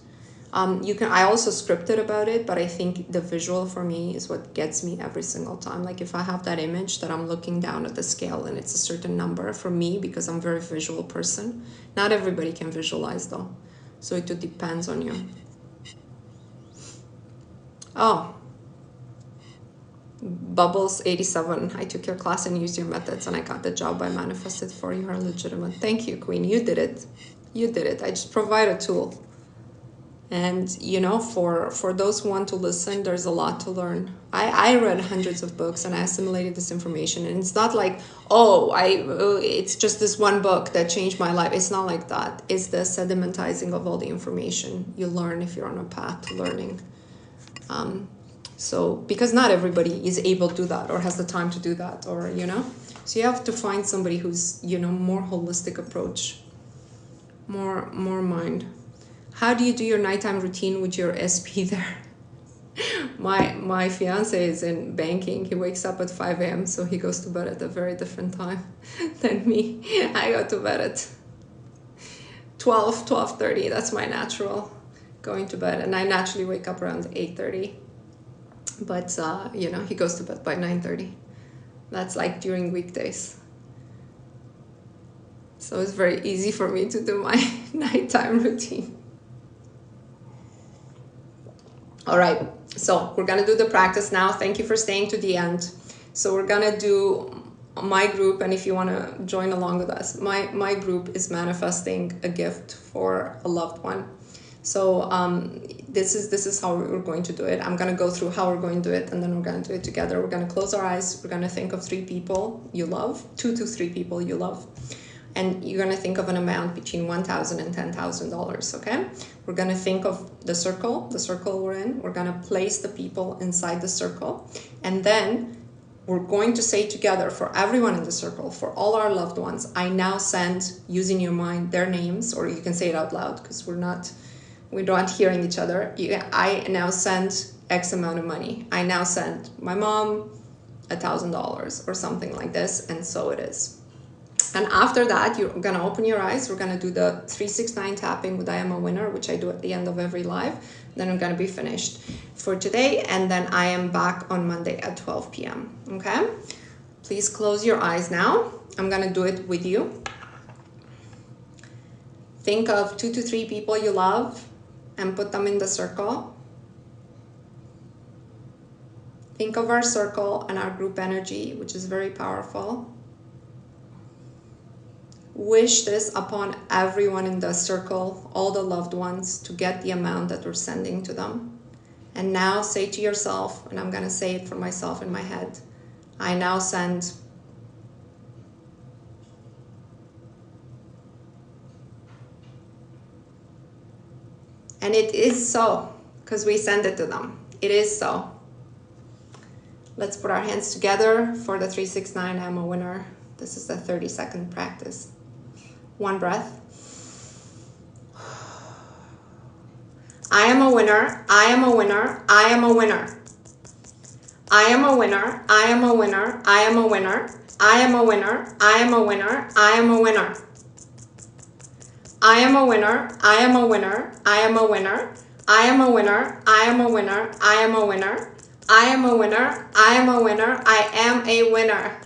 A: I also scripted about it, but I think the visual for me is what gets me every single time. Like if I have that image that I'm looking down at the scale and it's a certain number for me, because I'm a very visual person. Not everybody can visualize though. So it depends on you. Oh, Bubbles 87. I took your class and used your methods and I got the job I manifested for. You are legitimate. Thank you, Queen. You did it. You did it. I just provide a tool. And for those who want to listen, there's a lot to learn. I read hundreds of books and I assimilated this information, and it's not like, it's just this one book that changed my life. It's not like that. It's the sedimentizing of all the information you learn if you're on a path to learning. So because not everybody is able to do that or has the time to do that, or so you have to find somebody who's more holistic approach, more mind. How do you do your nighttime routine with your SP there? My fiance is in banking. He wakes up at 5 a.m. so he goes to bed at a very different time than me. I go to bed at 12:30. That's my natural going to bed, and I naturally wake up around 8:30. But he goes to bed by 9:30. That's like during weekdays. So it's very easy for me to do my nighttime routine. All right, so we're gonna do the practice now. Thank you for staying to the end. So we're gonna do my group, and if you wanna join along with us, my group is manifesting a gift for a loved one. So this is how we're going to do it. I'm gonna go through how we're going to do it, and then we're gonna do it together. We're gonna close our eyes. We're gonna think of 3 people you love, 2 to 3 people you love. And you're going to think of an amount between $1,000 and $10,000, okay? We're going to think of the circle we're in. We're going to place the people inside the circle. And then we're going to say together, for everyone in the circle, for all our loved ones, I now send, using your mind, their names, or you can say it out loud because we're not hearing each other. I now send X amount of money. I now send my mom $1,000 or something like this, and so it is. And after that, you're going to open your eyes. We're going to do the 369 tapping with I am a winner, which I do at the end of every live. Then I'm going to be finished for today. And then I am back on Monday at 12 p.m. Okay? Please close your eyes now. I'm going to do it with you. Think of 2 to 3 people you love and put them in the circle. Think of our circle and our group energy, which is very powerful. Wish this upon everyone in the circle, all the loved ones, to get the amount that we're sending to them. And now say to yourself, and I'm going to say it for myself in my head, I now send and it is so, because we send it to them. It is so. Let's put our hands together for the 369 I'm a winner. This is the 30-second practice. 1 breath. I am a winner. I am a winner. I am a winner. I am a winner. I am a winner. I am a winner. I am a winner. I am a winner. I am a winner. I am a winner. I am a winner. I am a winner. I am a winner. I am a winner. I am a winner. I am a winner. I am a winner. I am a winner.